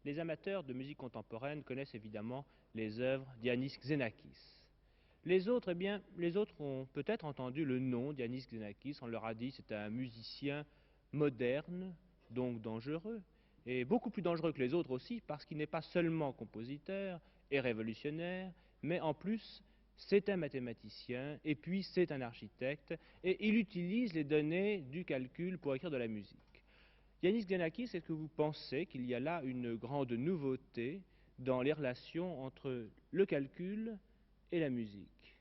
Les amateurs de musique contemporaine connaissent évidemment les œuvres d'Iannis Xenakis. Les autres, eh bien, les autres ont peut-être entendu le nom d'Iannis Xenakis. On leur a dit c'est un musicien moderne, donc dangereux, et beaucoup plus dangereux que les autres aussi, parce qu'il n'est pas seulement compositeur et révolutionnaire, mais en plus c'est un mathématicien, et puis c'est un architecte, et il utilise les données du calcul pour écrire de la musique. Yanis Xenakis, est-ce que vous pensez qu'il y a là une grande nouveauté dans les relations entre le calcul et la musique?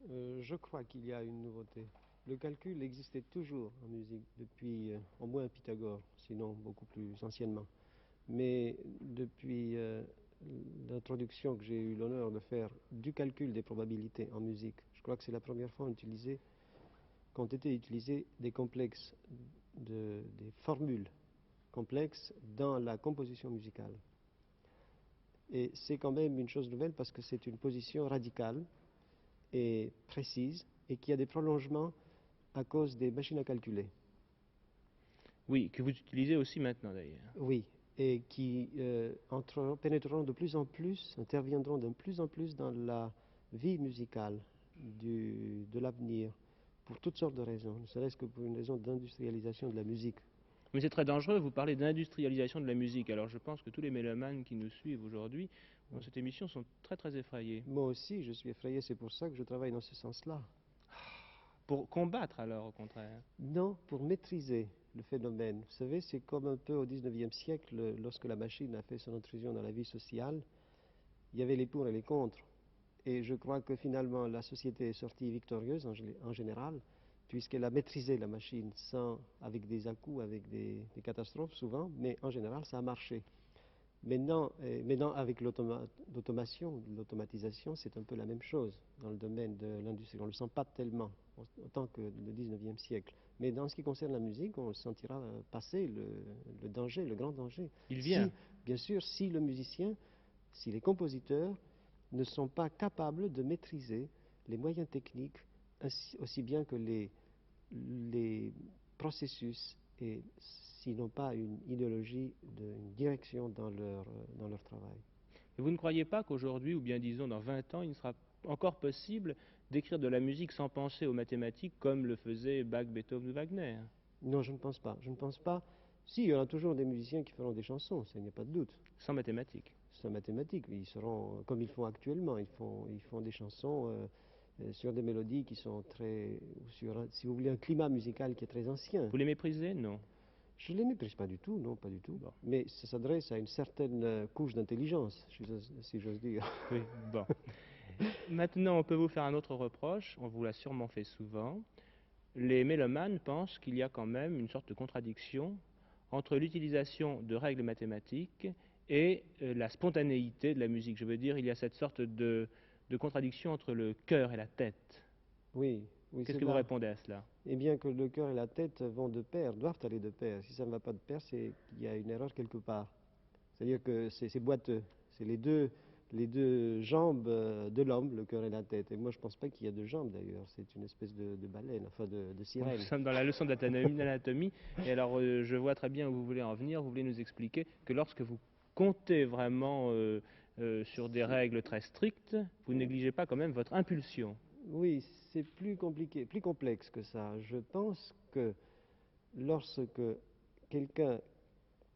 Je crois qu'il y a une nouveauté. Le calcul existait toujours en musique depuis au moins Pythagore, sinon beaucoup plus anciennement. Mais depuis l'introduction que j'ai eu l'honneur de faire du calcul des probabilités en musique, je crois que c'est la première fois qu'ont été utilisés des complexes, des formules complexes dans la composition musicale. Et c'est quand même une chose nouvelle parce que c'est une position radicale et précise et qui a des prolongements à cause des machines à calculer. Oui, que vous utilisez aussi maintenant d'ailleurs. Oui, et qui pénétreront de plus en plus, interviendront de plus en plus dans la vie musicale de l'avenir, pour toutes sortes de raisons, ne serait-ce que pour une raison d'industrialisation de la musique. Mais c'est très dangereux, vous parlez d'industrialisation de la musique. Alors je pense que tous les mélomanes qui nous suivent aujourd'hui dans cette émission sont très très effrayés. Moi aussi, je suis effrayé, c'est pour ça que je travaille dans ce sens-là. Pour combattre alors au contraire. Non, pour maîtriser le phénomène. Vous savez, c'est comme un peu au XIXe siècle, lorsque la machine a fait son intrusion dans la vie sociale, il y avait les pour et les contre. Et je crois que finalement, la société est sortie victorieuse en général, puisqu'elle a maîtrisé la machine avec des à-coups, avec des catastrophes souvent, mais en général, ça a marché. Maintenant avec l'automation, l'automatisation, c'est un peu la même chose dans le domaine de l'industrie. On ne le sent pas tellement, autant que le 19e siècle. Mais dans ce qui concerne la musique, on sentira passer le danger, le grand danger. Il vient. Si, bien sûr, si le musicien, si les compositeurs ne sont pas capables de maîtriser les moyens techniques aussi bien que les processus et s'ils n'ont pas une idéologie, une direction dans leur travail. Et vous ne croyez pas qu'aujourd'hui, ou bien disons dans 20 ans, il sera encore possible d'écrire de la musique sans penser aux mathématiques comme le faisaient Bach, Beethoven ou Wagner? Non, je ne pense pas. Je ne pense pas. Si, il y aura toujours des musiciens qui feront des chansons, ça, il n'y a pas de doute. Sans mathématiques. C'est mathématique. Ils seront comme ils font actuellement. Ils font des chansons sur des mélodies qui sont sur, si vous voulez, un climat musical qui est très ancien. Vous les méprisez? Non. Je ne les méprise pas du tout, non, pas du tout. Bon. Mais ça s'adresse à une certaine couche d'intelligence, si j'ose dire. Oui, bon. Maintenant, on peut vous faire un autre reproche, on vous l'a sûrement fait souvent. Les mélomanes pensent qu'il y a quand même une sorte de contradiction entre l'utilisation de règles mathématiques et la spontanéité de la musique. Je veux dire, il y a cette sorte de contradiction entre le cœur et la tête. Oui, oui, Qu'est-ce c'est que vous là. répondez à cela? Eh bien que le cœur et la tête vont de pair, doivent aller de pair. Si ça ne va pas de pair, c'est qu'il y a une erreur quelque part. C'est-à-dire que c'est boiteux. C'est les deux jambes de l'homme, le cœur et la tête. Et moi, je ne pense pas qu'il y a deux jambes d'ailleurs. C'est une espèce de baleine, enfin de Nous sirène. sommes dans la leçon d'anatomie, et alors je vois très bien où vous voulez en venir. Vous voulez nous expliquer que lorsque vous comptez vraiment sur des règles très strictes, vous ne négligez pas quand même votre impulsion. Oui, c'est plus compliqué, plus complexe que ça. Je pense que lorsque quelqu'un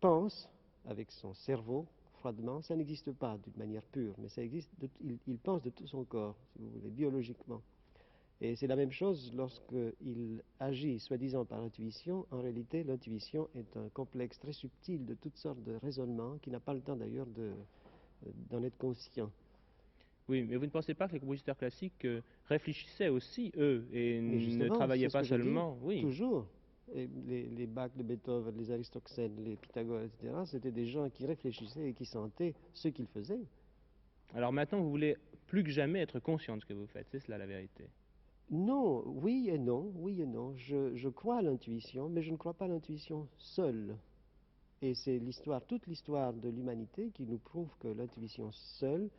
pense avec son cerveau froidement, ça n'existe pas d'une manière pure, mais ça existe. Il pense de tout son corps, si vous voulez, biologiquement. Et c'est la même chose lorsqu'il agit soi-disant par intuition. En réalité, l'intuition est un complexe très subtil de toutes sortes de raisonnements qui n'a pas le temps d'ailleurs d'en être conscient. Oui, mais vous ne pensez pas que les compositeurs classiques réfléchissaient aussi, eux, et Mais ne justement, travaillaient c'est ce pas que je dis, seulement, oui. toujours. Et les Bach de Beethoven, les Aristoxènes, les Pythagore, etc., c'était des gens qui réfléchissaient et qui sentaient ce qu'ils faisaient. Alors maintenant, vous voulez plus que jamais être conscient de ce que vous faites, c'est cela la vérité. Non, oui et non, oui et non. Je crois à l'intuition, mais je ne crois pas à l'intuition seule. Et c'est toute l'histoire de l'humanité qui nous prouve que l'intuition seule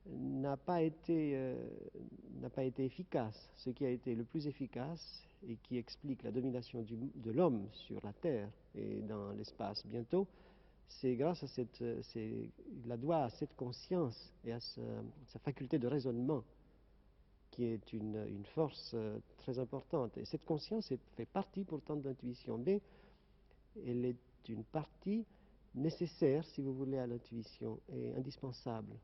n'a pas été efficace. Ce qui a été le plus efficace et qui explique la domination de l'homme sur la Terre et dans l'espace bientôt, c'est grâce à il la doit à cette conscience et à sa faculté de raisonnement qui est une force très importante. Et cette conscience fait partie pourtant de l'intuition, mais elle est une partie nécessaire, si vous voulez, à l'intuition et indispensable.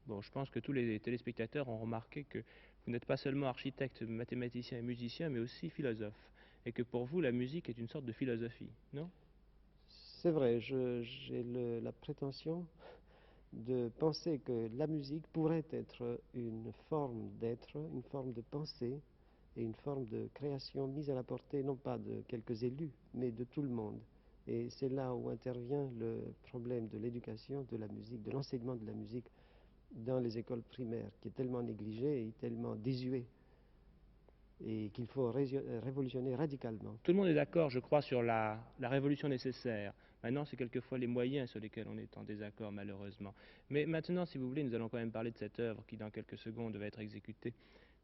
Bon, je pense que tous les téléspectateurs ont remarqué que vous n'êtes pas seulement architecte, mathématicien et musicien, mais aussi philosophe. Et que pour vous, la musique est une sorte de philosophie, non? C'est vrai, j'ai la prétention de penser que la musique pourrait être une forme d'être, une forme de pensée et une forme de création mise à la portée non pas de quelques élus, mais de tout le monde. Et c'est là où intervient le problème de l'éducation de la musique, de l'enseignement de la musique dans les écoles primaires, qui est tellement négligé et tellement désuet, et qu'il faut révolutionner radicalement. Tout le monde est d'accord, je crois, sur la révolution nécessaire. Maintenant, c'est quelquefois les moyens sur lesquels on est en désaccord, malheureusement. Mais maintenant, si vous voulez, nous allons quand même parler de cette œuvre qui, dans quelques secondes, va être exécutée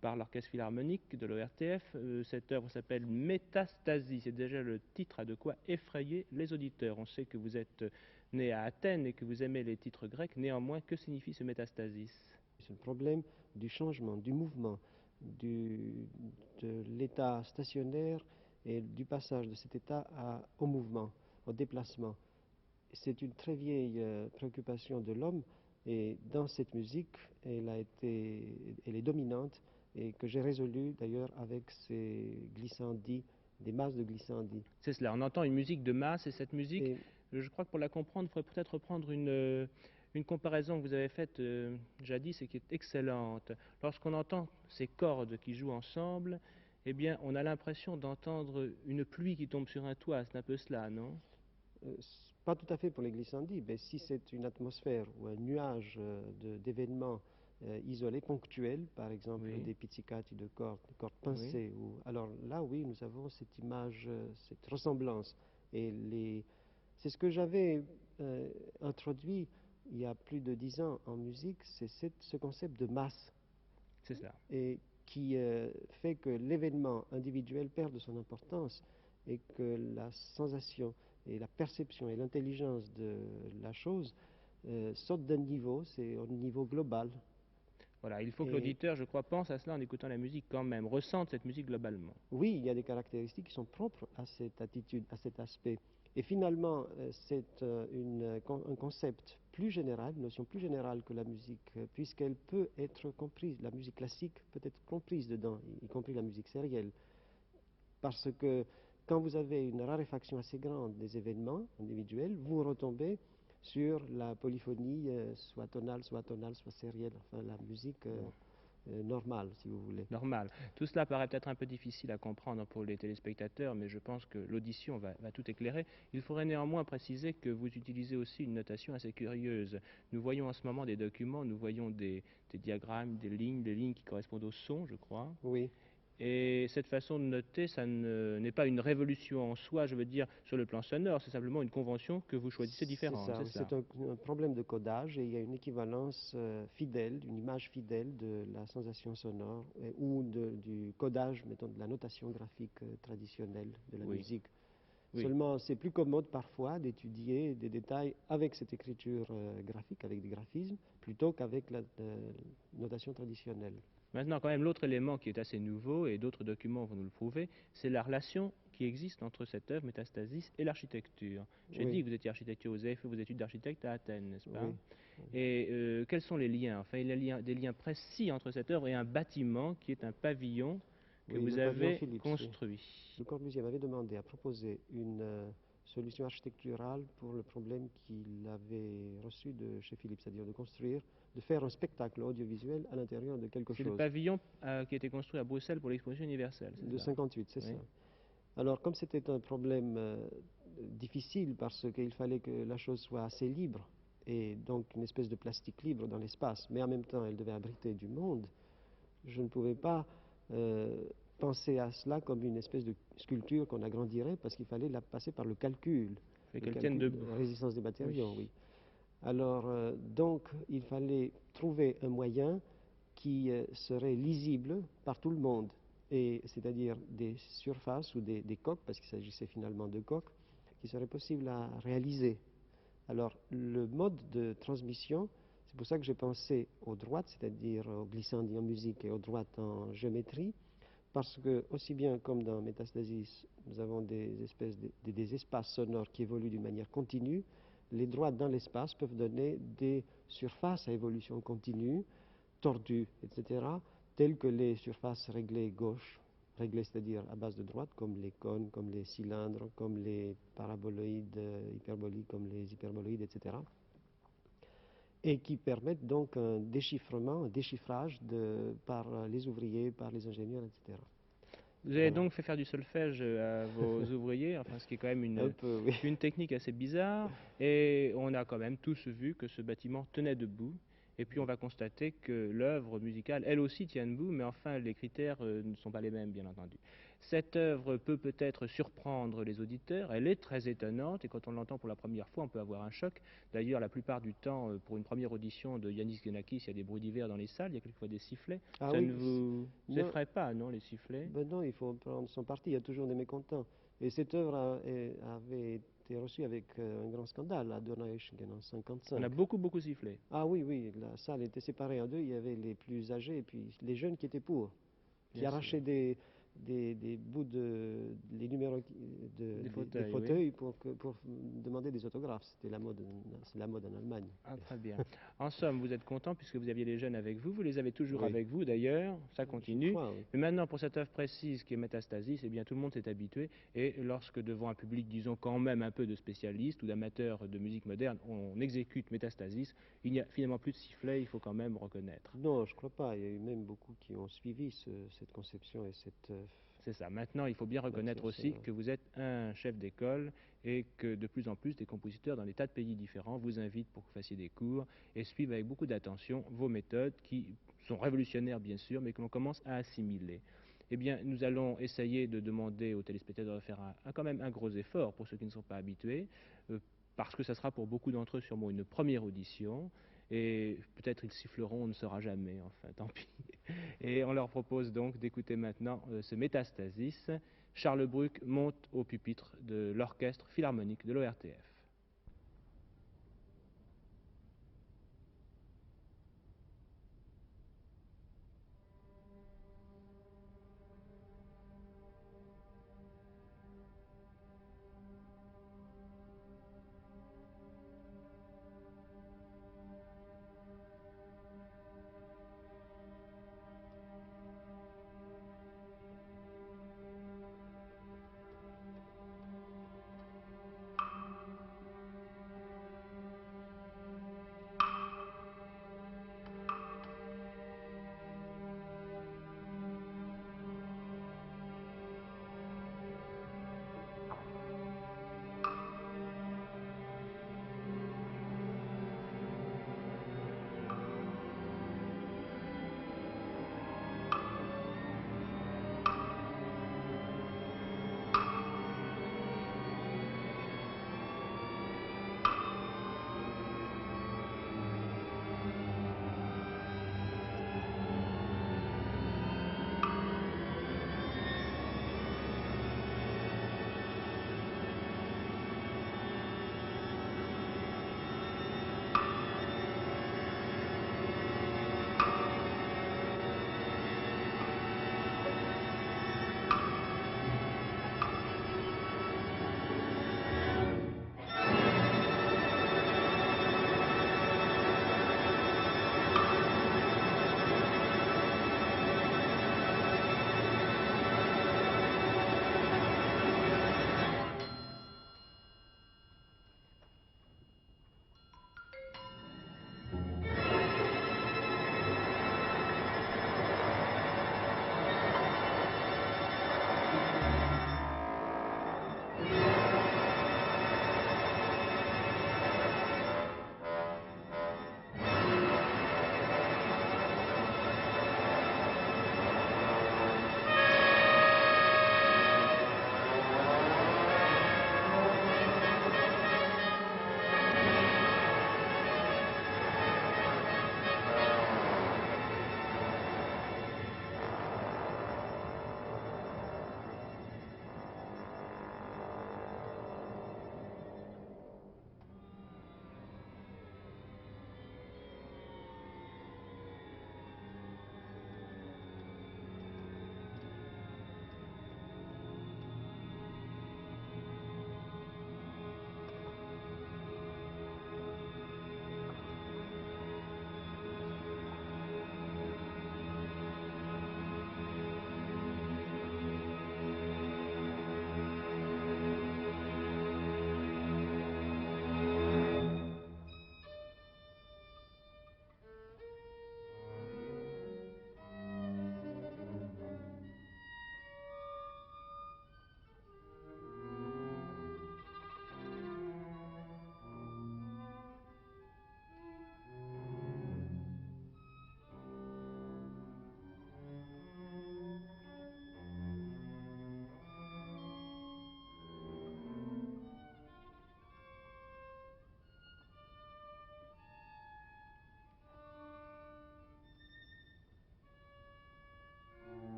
par l'Orchestre Philharmonique de l'ORTF. Cette œuvre s'appelle Métastasie. C'est déjà le titre à de quoi effrayer les auditeurs. On sait que vous êtes né à Athènes et que vous aimez les titres grecs. Néanmoins, que signifie ce métastasis? C'est le problème du changement, du mouvement, de l'état stationnaire et du passage de cet état au mouvement, au déplacement. C'est une très vieille préoccupation de l'homme et dans cette musique, elle est dominante et que j'ai résolue d'ailleurs avec ces glissandis, des masses de glissandis. C'est cela, on entend une musique de masse et cette musique, je crois que pour la comprendre, il faudrait peut-être reprendre une comparaison que vous avez faite jadis et qui est excellente. Lorsqu'on entend ces cordes qui jouent ensemble, eh bien, on a l'impression d'entendre une pluie qui tombe sur un toit, c'est un peu cela, non? Pas tout à fait pour les glissandis, mais si c'est une atmosphère ou un nuage d'événements isolés, ponctuels, par exemple Oui, des pizzicati de cordes, des cordes oui. pincées, alors là, oui, nous avons cette image, cette ressemblance. C'est ce que j'avais introduit il y a plus de 10 ans en musique, c'est ce concept de masse, C'est cela. et qui fait que l'événement individuel perd de son importance et que la sensation et la perception et l'intelligence de la chose sautent d'un niveau, c'est au niveau global. Voilà, il faut que Et l'auditeur, je crois, pense à cela en écoutant la musique quand même, ressente cette musique globalement. oui, il y a des caractéristiques qui sont propres à cette attitude, à cet aspect. Et finalement, c'est un concept plus général, une notion plus générale que la musique, puisqu'elle peut être comprise, la musique classique peut être comprise dedans, y compris la musique sérielle. Parce que quand vous avez une raréfaction assez grande des événements individuels, vous retombez sur la polyphonie, soit tonale, soit sérielle, enfin la musique Bon. normale, si vous voulez. Normal. Tout cela paraît peut-être un peu difficile à comprendre pour les téléspectateurs, mais je pense que l'audition va tout éclairer. Il faudrait néanmoins préciser que vous utilisez aussi une notation assez curieuse. Nous voyons en ce moment des documents, nous voyons des diagrammes, des lignes qui correspondent au son, je crois. Oui, Et cette façon de noter, ça n'est pas une révolution en soi, je veux dire, sur le plan sonore, c'est simplement une convention que vous choisissez c'est différente, ça. c'est Oui, cela? c'est un problème de codage et il y a une équivalence fidèle, une image fidèle de la sensation sonore ou du codage, mettons, de la notation graphique traditionnelle de la Oui, musique. oui. Seulement, c'est plus commode parfois d'étudier des détails avec cette écriture graphique, avec des graphismes, plutôt qu'avec la notation traditionnelle. Maintenant, quand même, l'autre élément qui est assez nouveau, et d'autres documents vont nous le prouver, c'est la relation qui existe entre cette œuvre, Métastasis, et l'architecture. J'ai dit Oui, que vous étiez architecture, vous avez fait vos études d'architecte à Athènes, n'est-ce pas? oui. Et quels sont les liens? Enfin, il y a des liens précis entre cette œuvre et un bâtiment qui est un pavillon que Oui, vous le pavillon avez Philips, oui. construit. Le Corbusier m'avait demandé à proposer une solution architecturale pour le problème qu'il avait reçu de chez Philips, c'est-à-dire de construire, de faire un spectacle audiovisuel à l'intérieur de quelque C'est le chose. pavillon qui a été construit à Bruxelles pour l'exposition universelle, c'est De cela? 58, c'est Oui. ça. Alors, comme c'était un problème difficile parce qu'il fallait que la chose soit assez libre, et donc une espèce de plastique libre dans l'espace, mais en même temps elle devait abriter du monde, je ne pouvais pas euh, penser à cela comme une espèce de sculpture qu'on agrandirait parce qu'il fallait la passer par Et le qu'elle tienne calcul de debout. résistance des Oui. matériaux, oui. Alors, donc, il fallait trouver un moyen qui serait lisible par tout le monde, et c'est-à-dire des surfaces ou des coques, parce qu'il s'agissait finalement de coques, qui seraient possibles à réaliser Alors, le mode de transmission, c'est pour ça que j'ai pensé aux droites, c'est-à-dire aux glissandes en musique et aux droites en géométrie, parce que, aussi bien comme dans Métastasis, nous avons des espèces des espaces sonores qui évoluent d'une manière continue, les droites dans l'espace peuvent donner des surfaces à évolution continue, tordues, etc., telles que les surfaces réglées gauche, réglées c'est-à-dire à base de droite, comme les cônes, comme les cylindres, comme les paraboloïdes hyperboliques, comme les hyperboloïdes, etc., et qui permettent donc un déchiffrement, un déchiffrage par les ouvriers, par les ingénieurs, etc. Vous avez Voilà. donc fait faire du solfège à vos ouvriers, enfin, ce qui est quand même Un peu, oui. une technique assez bizarre. Et on a quand même tous vu que ce bâtiment tenait debout. Et puis on va constater que l'œuvre musicale, elle aussi, tient debout, mais enfin les critères ne sont pas les mêmes, bien entendu. Cette œuvre peut peut-être surprendre les auditeurs, elle est très étonnante, et quand on l'entend pour la première fois, on peut avoir un choc. D'ailleurs, la plupart du temps, pour une première audition de Yanis Xenakis, il y a des bruits divers dans les salles, il y a quelquefois des sifflets. Ah Ça oui, ne vous non, effraie pas, non, les sifflets? ben non, il faut prendre son parti, il y a toujours des mécontents. Et cette œuvre avait été reçue avec un grand scandale à Donaueschingen en On a 1955. beaucoup sifflé. Ah oui, oui, la salle était séparée en deux, il y avait les plus âgés et puis les jeunes qui étaient pour, qui Bien sûr. arrachaient des bouts les numéros Des des fauteuils, oui. fauteuils pour demander des autographes. C'est la mode en Allemagne. Ah, très bien. En somme, vous êtes content puisque vous aviez les jeunes avec vous. Vous les avez toujours Oui, avec vous d'ailleurs. Ça je continue. crois, oui. Mais maintenant, pour cette œuvre précise qui est Métastasis, eh bien, tout le monde s'est habitué. Et lorsque devant un public, disons quand même un peu de spécialistes ou d'amateurs de musique moderne, on exécute Métastasis, il n'y a finalement plus de sifflet, il faut quand même reconnaître. Non, je crois pas. Il y a eu même beaucoup qui ont suivi cette conception et cette C'est ça. Maintenant, il faut bien reconnaître matière aussi sonore. que vous êtes un chef d'école et que de plus en plus des compositeurs dans des tas de pays différents vous invitent pour que vous fassiez des cours et suivent avec beaucoup d'attention vos méthodes qui sont révolutionnaires bien sûr, mais que l'on commence à assimiler. Eh bien, nous allons essayer de demander aux téléspectateurs de faire quand même un gros effort pour ceux qui ne sont pas habitués, parce que ça sera pour beaucoup d'entre eux sûrement une première audition. Et peut-être ils siffleront, on ne saura jamais, enfin tant pis. Et on leur propose donc d'écouter maintenant ce Métastasis. Charles Bruck monte au pupitre de l'orchestre philharmonique de l'ORTF.